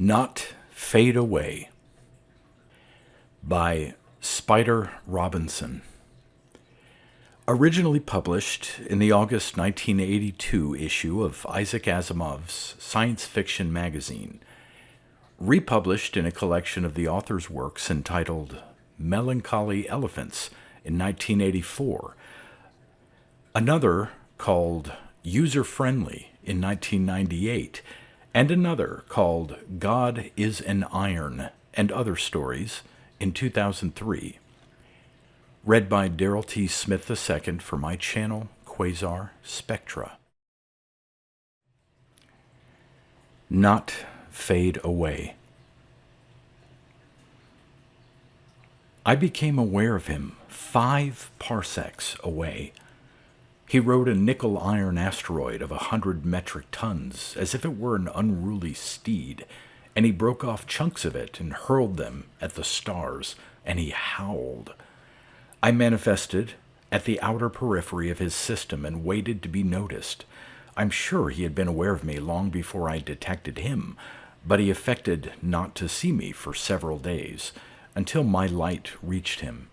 Not Fade Away by Spider Robinson. Originally published in the August 1982 issue of Isaac Asimov's science fiction magazine, republished in a collection of the author's works entitled Melancholy Elephants in 1984, another called User Friendly in 1998, and another called God is an Iron and Other Stories in 2003. Read by Daryl T. Smith II for my channel, Quasar Spectra. Not Fade Away. I became aware of him 5 parsecs away. He rode a nickel-iron asteroid of 100 metric tons as if it were an unruly steed, and he broke off chunks of it and hurled them at the stars, and he howled. I manifested at the outer periphery of his system and waited to be noticed. I'm sure he had been aware of me long before I detected him, but he affected not to see me for several days, until my light reached him.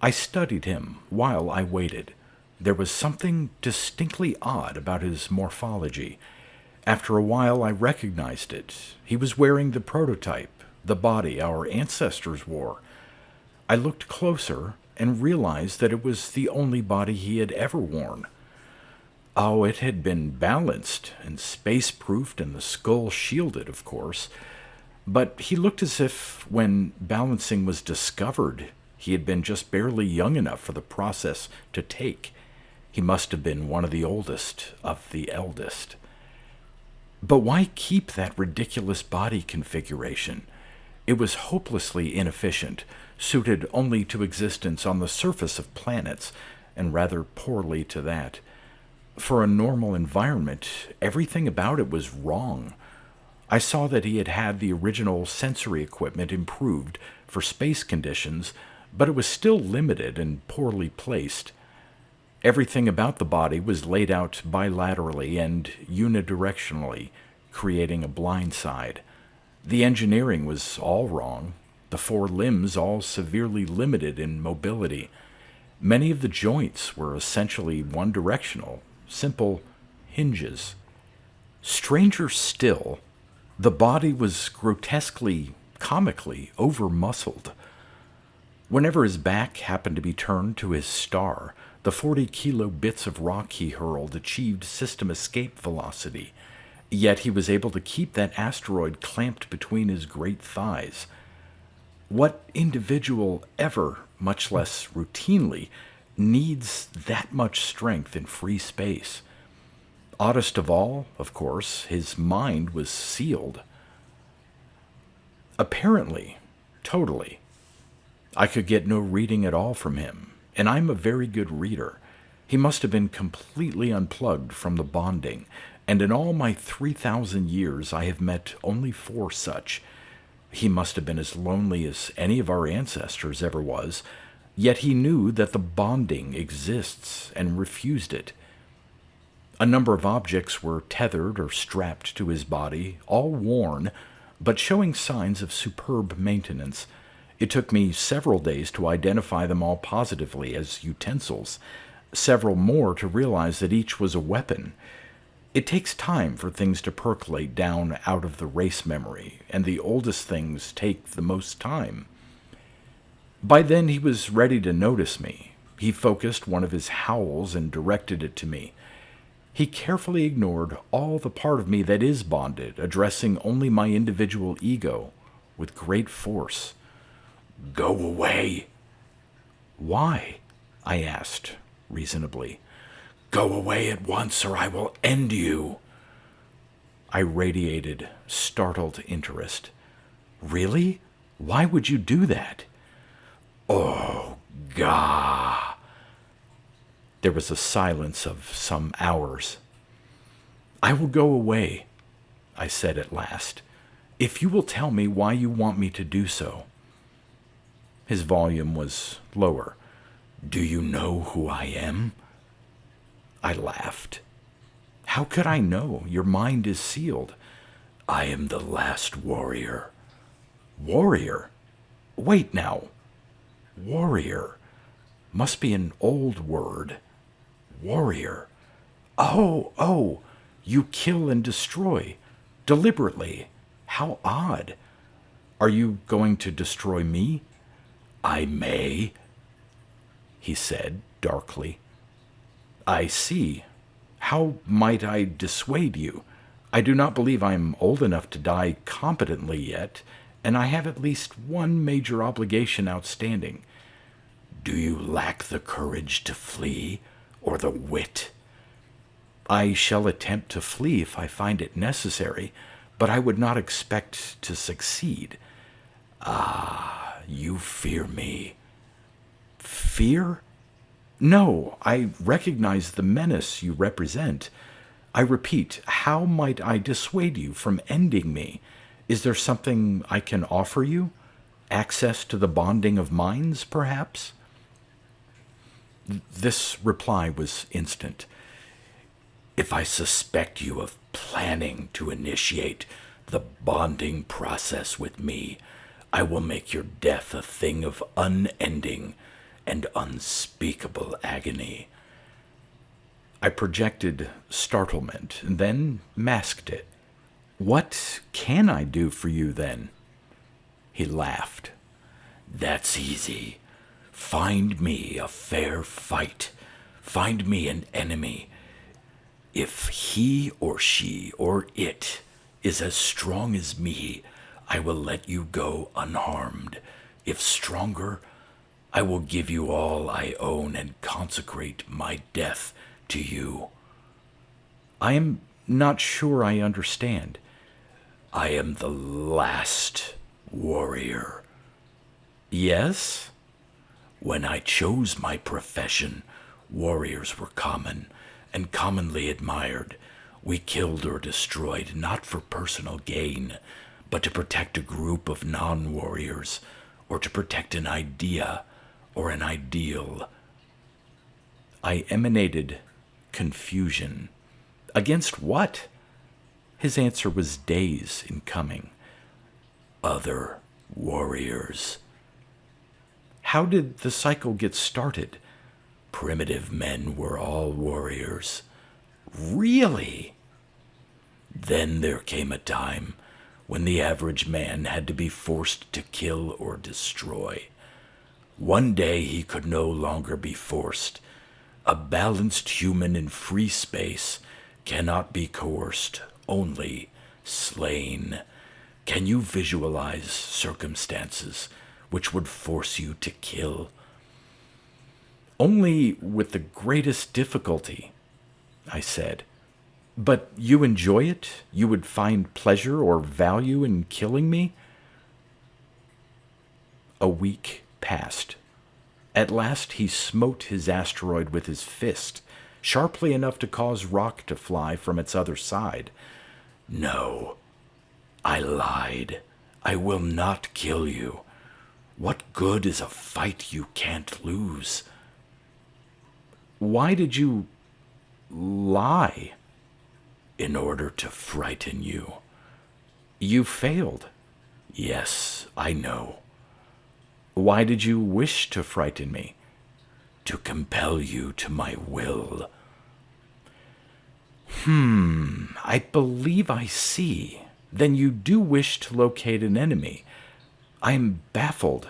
I studied him while I waited. There was something distinctly odd about his morphology. After a while, I recognized it. He was wearing the prototype, the body our ancestors wore. I looked closer and realized that it was the only body he had ever worn. Oh, it had been balanced and space-proofed and the skull shielded, of course, but he looked as if, when balancing was discovered, he had been just barely young enough for the process to take. He must have been one of the oldest of the eldest. But why keep that ridiculous body configuration? It was hopelessly inefficient, suited only to existence on the surface of planets, and rather poorly to that. For a normal environment, everything about it was wrong. I saw that he had had the original sensory equipment improved for space conditions, but it was still limited and poorly placed. Everything about the body was laid out bilaterally and unidirectionally, creating a blind side. The engineering was all wrong, the 4 limbs all severely limited in mobility. Many of the joints were essentially one-directional, simple hinges. Stranger still, the body was grotesquely, comically over-muscled. Whenever his back happened to be turned to his star, the 40-kilo bits of rock he hurled achieved system escape velocity, yet he was able to keep that asteroid clamped between his great thighs. What individual ever, much less routinely, needs that much strength in free space? Oddest of all, of course, his mind was sealed. Apparently, totally. I could get no reading at all from him, and I'm a very good reader. He must have been completely unplugged from the bonding, and in all my 3,000 years I have met only 4 such. He must have been as lonely as any of our ancestors ever was, yet he knew that the bonding exists and refused it. A number of objects were tethered or strapped to his body, all worn, but showing signs of superb maintenance. It took me several days to identify them all positively as utensils, several more to realize that each was a weapon. It takes time for things to percolate down out of the race memory, and the oldest things take the most time. By then he was ready to notice me. He focused one of his howls and directed it to me. He carefully ignored all the part of me that is bonded, addressing only my individual ego with great force. "Go away." "Why?" I asked, reasonably. "Go away at once, or I will end you." I radiated startled interest. "Really? Why would you do that?" "Oh, Gah." There was a silence of some hours. "I will go away," I said at last, "if you will tell me why you want me to do so." His volume was lower. "Do you know who I am?" I laughed. "How could I know? Your mind is sealed." I am the last warrior. Warrior? Wait now. Warrior. Must be an old word. Warrior. Oh, you kill and destroy. Deliberately. How odd. Are you going to destroy me? I may, he said darkly. I see. How might I dissuade you? I do not believe I am old enough to die competently yet, and I have at least one major obligation outstanding. Do you lack the courage to flee, or the wit? I shall attempt to flee if I find it necessary, but I would not expect to succeed. Ah, you fear me. Fear? No, I recognize the menace you represent. I repeat, how might I dissuade you from ending me? Is there something I can offer you? Access to the bonding of minds, perhaps? This reply was instant. If I suspect you of planning to initiate the bonding process with me, I will make your death a thing of unending and unspeakable agony. I projected startlement and then masked it. What can I do for you then? He laughed. That's easy. Find me a fair fight. Find me an enemy. If he or she or it is as strong as me, I will let you go unharmed. If stronger, I will give you all I own and consecrate my death to you. I am not sure I understand. I am the last warrior. Yes? When I chose my profession, warriors were common and commonly admired. We killed or destroyed not for personal gain, but to protect a group of non-warriors, or to protect an idea or an ideal. I emanated confusion. Against what? His answer was days in coming. Other warriors. How did the cycle get started? Primitive men were all warriors. Really? Then there came a time when the average man had to be forced to kill or destroy. One day he could no longer be forced. A balanced human in free space cannot be coerced, only slain. Can you visualize circumstances which would force you to kill? Only with the greatest difficulty, I said. But you enjoy it? You would find pleasure or value in killing me? A week passed. At last he smote his asteroid with his fist, sharply enough to cause rock to fly from its other side. No, I lied. I will not kill you. What good is a fight you can't lose? Why did you lie? In order to frighten you. You failed. Yes, I know. Why did you wish to frighten me? To compel you to my will. I believe I see. Then you do wish to locate an enemy. I am baffled.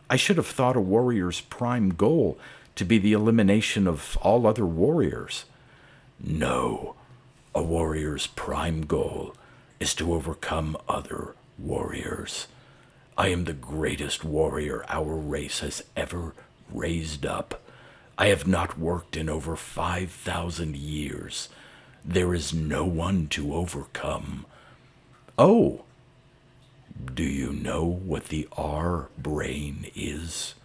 I should have thought a warrior's prime goal to be the elimination of all other warriors. No, a warrior's prime goal is to overcome other warriors. I am the greatest warrior our race has ever raised up. I have not worked in over 5,000 years. There is no one to overcome. Oh, do you know what the R brain is?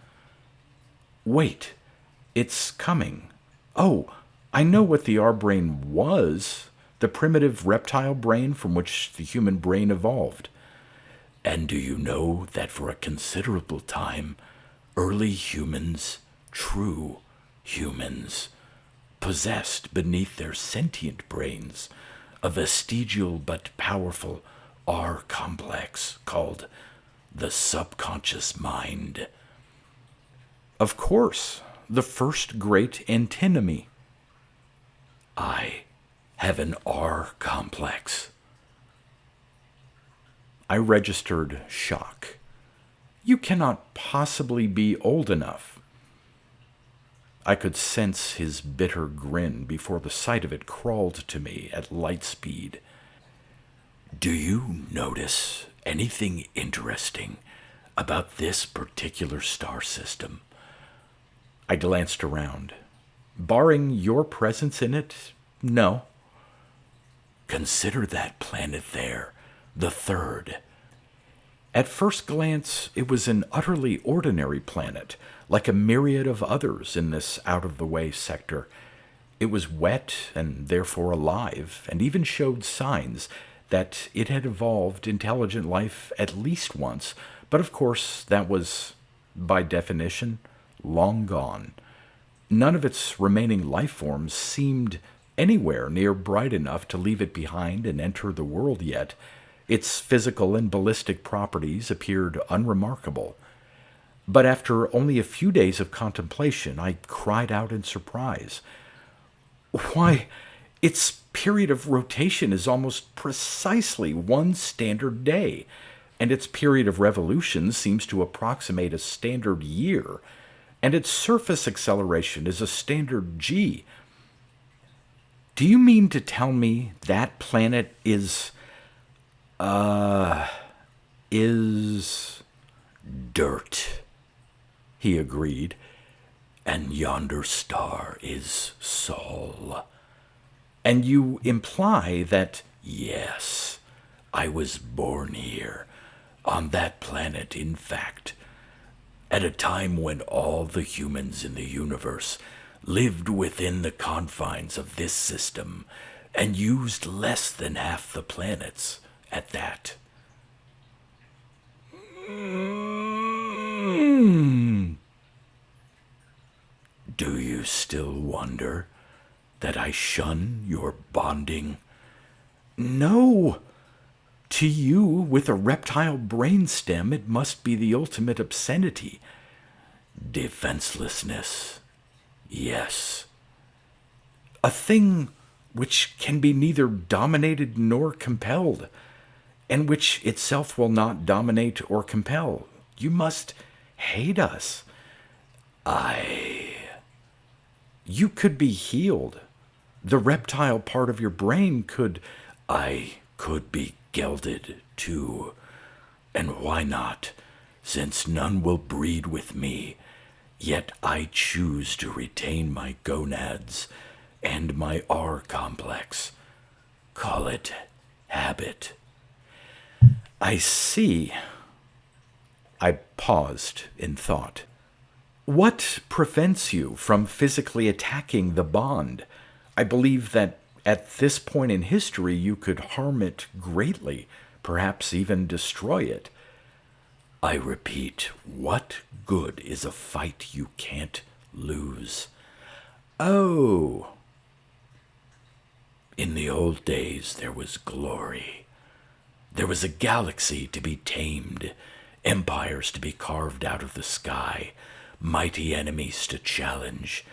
Wait, it's coming. Oh, I know what the R brain was. The primitive reptile brain from which the human brain evolved. And do you know that for a considerable time, early humans, true humans, possessed beneath their sentient brains a vestigial but powerful R complex called the subconscious mind. Of course, the first great antinomy. I have an R complex. I registered shock. You cannot possibly be old enough. I could sense his bitter grin before the sight of it crawled to me at light speed. Do you notice anything interesting about this particular star system? I glanced around. Barring your presence in it, no. Consider that planet there, the third. At first glance, it was an utterly ordinary planet, like a myriad of others in this out-of-the-way sector. It was wet and therefore alive, and even showed signs that it had evolved intelligent life at least once, but of course that was, by definition, long gone. None of its remaining life forms seemed anywhere near bright enough to leave it behind and enter the world yet. Its physical and ballistic properties appeared unremarkable. But after only a few days of contemplation, I cried out in surprise. Why, its period of rotation is almost precisely one standard day, and its period of revolution seems to approximate a standard year, and its surface acceleration is a standard g. Do you mean to tell me that planet is dirt? He agreed. And yonder star is Sol. And you imply that, yes, I was born here, on that planet, in fact, at a time when all the humans in the universe lived within the confines of this system and used less than half the planets at that. Do you still wonder that I shun your bonding? No. To you, with a reptile brainstem, it must be the ultimate obscenity. Defenselessness. Yes. A thing which can be neither dominated nor compelled, and which itself will not dominate or compel. You must hate us. You could be healed. The reptile part of your brain could... I could be gelded, too. And why not, since none will breed with me? Yet I choose to retain my gonads and my R complex. Call it habit. I see. I paused in thought. What prevents you from physically attacking the bond? I believe that at this point in history you could harm it greatly, perhaps even destroy it. I repeat, what good is a fight you can't lose? Oh. In the old days there was glory. There was a galaxy to be tamed, empires to be carved out of the sky, mighty enemies to challenge.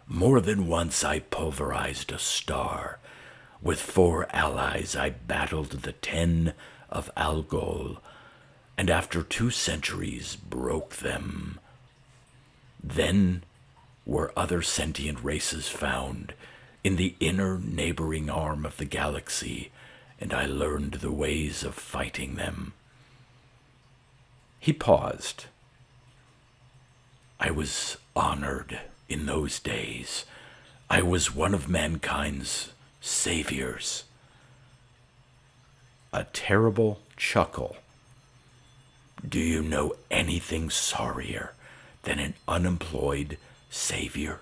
More than once I pulverized a star. With 4 allies I battled the 10 of Algol, and after 2 centuries broke them. Then were other sentient races found in the inner neighboring arm of the galaxy, and I learned the ways of fighting them. He paused. I was honored in those days. I was one of mankind's saviors. A terrible chuckle. Do you know anything sorrier than an unemployed savior?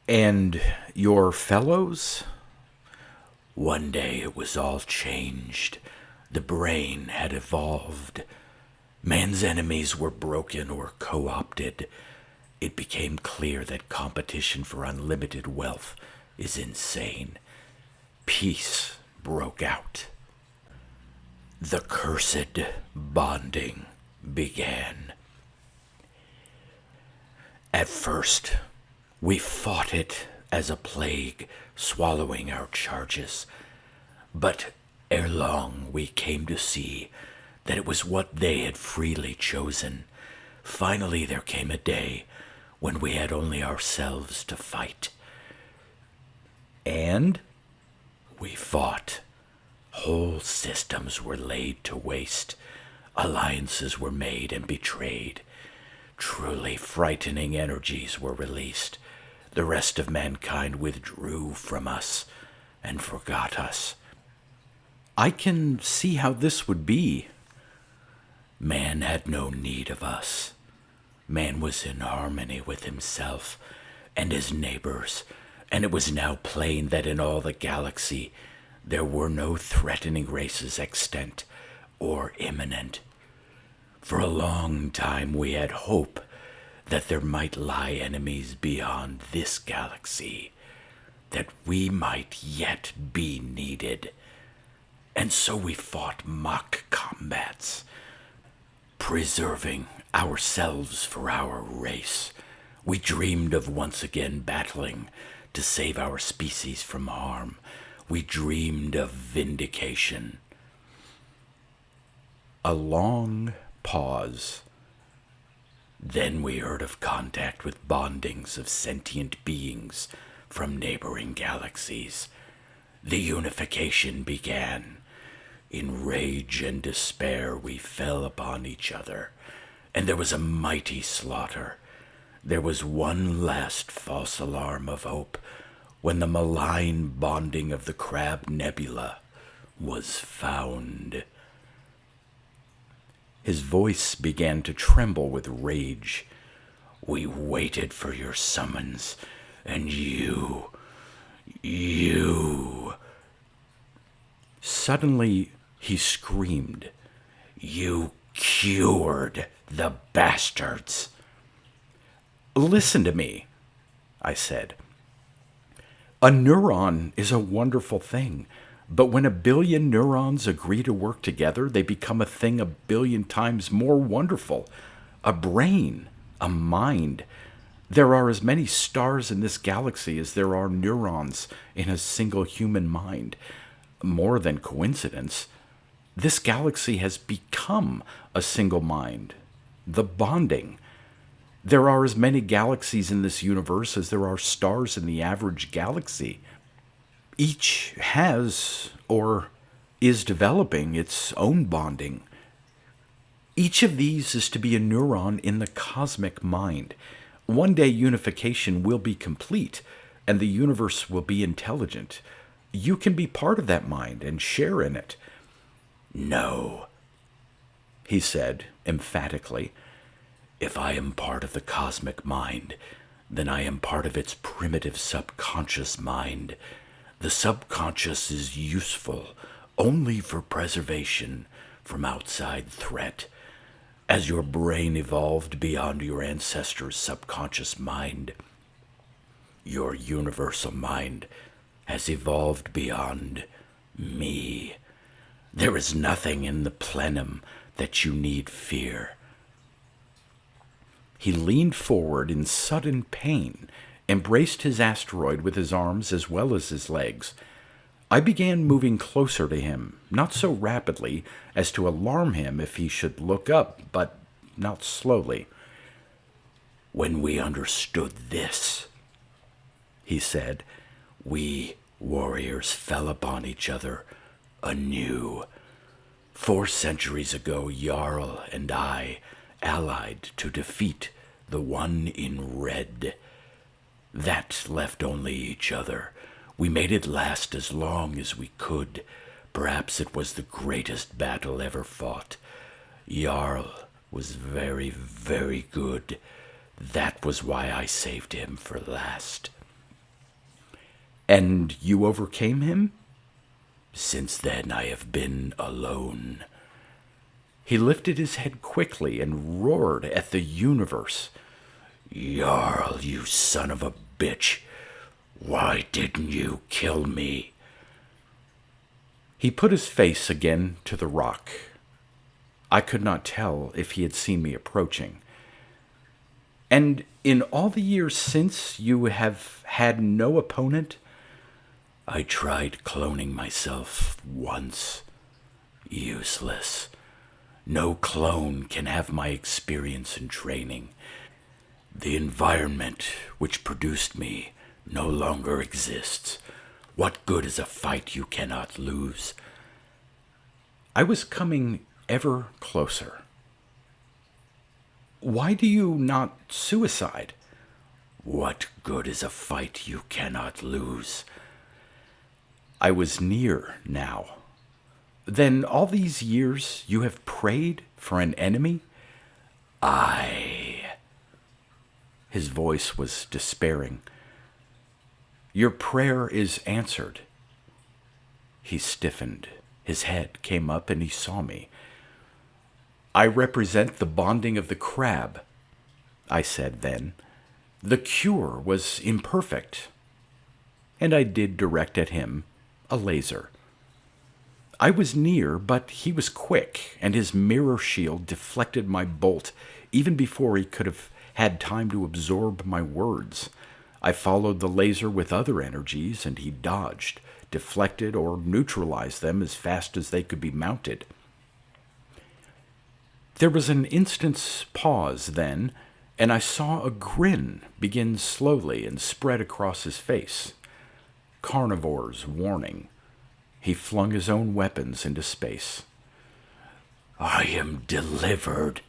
And your fellows? One day it was all changed. The brain had evolved. Man's enemies were broken or co-opted. It became clear that competition for unlimited wealth is insane. Peace broke out. The cursed bonding began. At first, we fought it as a plague, swallowing our charges. But ere long we came to see that it was what they had freely chosen. Finally there came a day when we had only ourselves to fight. And we fought. Whole systems were laid to waste. Alliances were made and betrayed. Truly frightening energies were released. The rest of mankind withdrew from us and forgot us. I can see how this would be. Man had no need of us. Man was in harmony with himself and his neighbors, and it was now plain that in all the galaxy there were no threatening races extant or imminent. For a long time we had hope that there might lie enemies beyond this galaxy, that we might yet be needed. And so we fought mock combats, preserving ourselves for our race. We dreamed of once again battling to save our species from harm. We dreamed of vindication. A long pause. Then we heard of contact with bondings of sentient beings from neighboring galaxies. The unification began. In rage and despair we fell upon each other, and there was a mighty slaughter. There was one last false alarm of hope when the malign bonding of the Crab Nebula was found. His voice began to tremble with rage. We waited for your summons, and you... Suddenly, he screamed, "You cured the bastards!" "Listen to me," I said. "A neuron is a wonderful thing, but when 1 billion neurons agree to work together, they become a thing 1 billion times more wonderful. A brain, a mind. There are as many stars in this galaxy as there are neurons in a single human mind. More than coincidence. This galaxy has become a single mind. The bonding. There are as many galaxies in this universe as there are stars in the average galaxy. Each has, or is developing, its own bonding. Each of these is to be a neuron in the cosmic mind. One day unification will be complete, and the universe will be intelligent. You can be part of that mind and share in it." "No," he said emphatically. "If I am part of the cosmic mind, then I am part of its primitive subconscious mind. The subconscious is useful only for preservation from outside threat. As your brain evolved beyond your ancestors' subconscious mind, your universal mind has evolved beyond me. There is nothing in the plenum that you need fear." He leaned forward in sudden pain, embraced his asteroid with his arms as well as his legs. I began moving closer to him, not so rapidly as to alarm him if he should look up, but not slowly. "When we understood this," he said, "we warriors fell upon each other anew. 4 centuries ago, Jarl and I allied to defeat the one in red. That left only each other. We made it last as long as we could. Perhaps it was the greatest battle ever fought. Jarl was very, very good. That was why I saved him for last." "And you overcame him?" "Since then I have been alone." He lifted his head quickly and roared at the universe. "Jarl, you son of a bitch! Why didn't you kill me?" He put his face again to the rock. I could not tell if he had seen me approaching. And in all the years since, you have had no opponent? I tried cloning myself once. Useless. No clone can have my experience and training. The environment which produced me no longer exists. What good is a fight you cannot lose? I was coming ever closer. Why do you not suicide? What good is a fight you cannot lose? I was near now. Then all these years you have prayed for an enemy? I. His voice was despairing. Your prayer is answered. He stiffened. His head came up and he saw me. I represent the bonding of the crab, I said then. The cure was imperfect. And I did direct at him a laser. I was near, but he was quick, and his mirror shield deflected my bolt even before he could have had time to absorb my words. I followed the laser with other energies, and he dodged, deflected, or neutralized them as fast as they could be mounted. There was an instant's pause then, and I saw a grin begin slowly and spread across his face. Carnivore's warning. He flung his own weapons into space. I am delivered,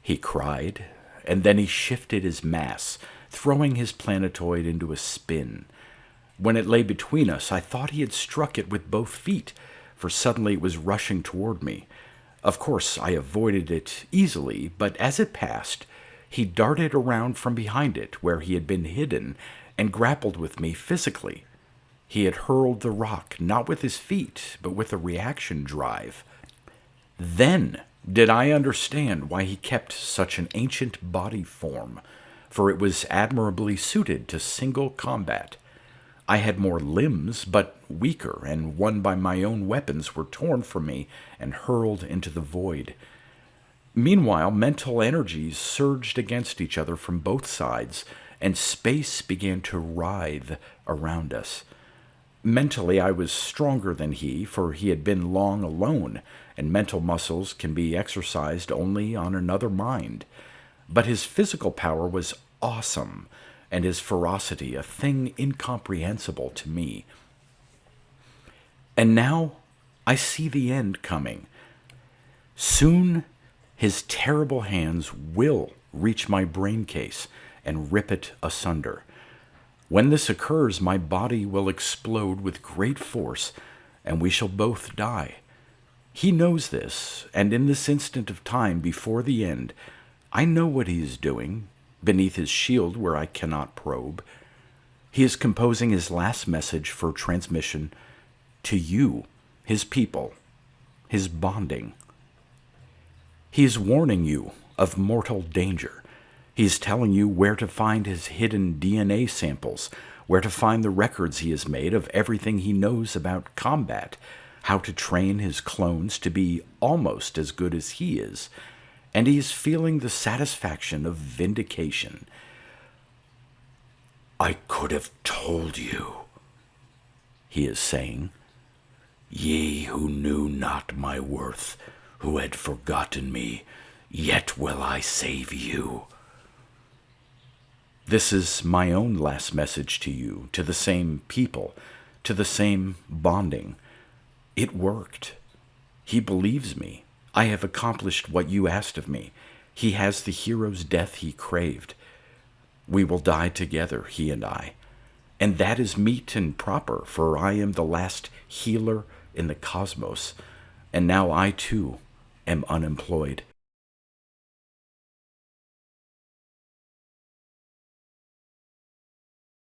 he cried, and then he shifted his mass, throwing his planetoid into a spin. When it lay between us, I thought he had struck it with both feet, for suddenly it was rushing toward me. Of course, I avoided it easily, but as it passed, he darted around from behind it, where he had been hidden, and grappled with me physically. He had hurled the rock, not with his feet, but with a reaction drive. Then did I understand why he kept such an ancient body form, for it was admirably suited to single combat. I had more limbs, but weaker, and won by my own weapons were torn from me and hurled into the void. Meanwhile, mental energies surged against each other from both sides, and space began to writhe around us. Mentally, I was stronger than he, for he had been long alone, and mental muscles can be exercised only on another mind. But his physical power was awesome, and his ferocity a thing incomprehensible to me. And now I see the end coming. Soon his terrible hands will reach my brain case and rip it asunder. When this occurs, my body will explode with great force, and we shall both die. He knows this, and in this instant of time before the end, I know what he is doing, beneath his shield where I cannot probe. He is composing his last message for transmission to you, his people, his bonding. He is warning you of mortal danger. He is telling you where to find his hidden DNA samples, where to find the records he has made of everything he knows about combat, how to train his clones to be almost as good as he is, and he is feeling the satisfaction of vindication. I could have told you, he is saying, ye who knew not my worth, who had forgotten me, yet will I save you. This is my own last message to you, to the same people, to the same bonding. It worked. He believes me. I have accomplished what you asked of me. He has the hero's death he craved. We will die together, he and I. And that is meet and proper, for I am the last healer in the cosmos, and now I too am unemployed.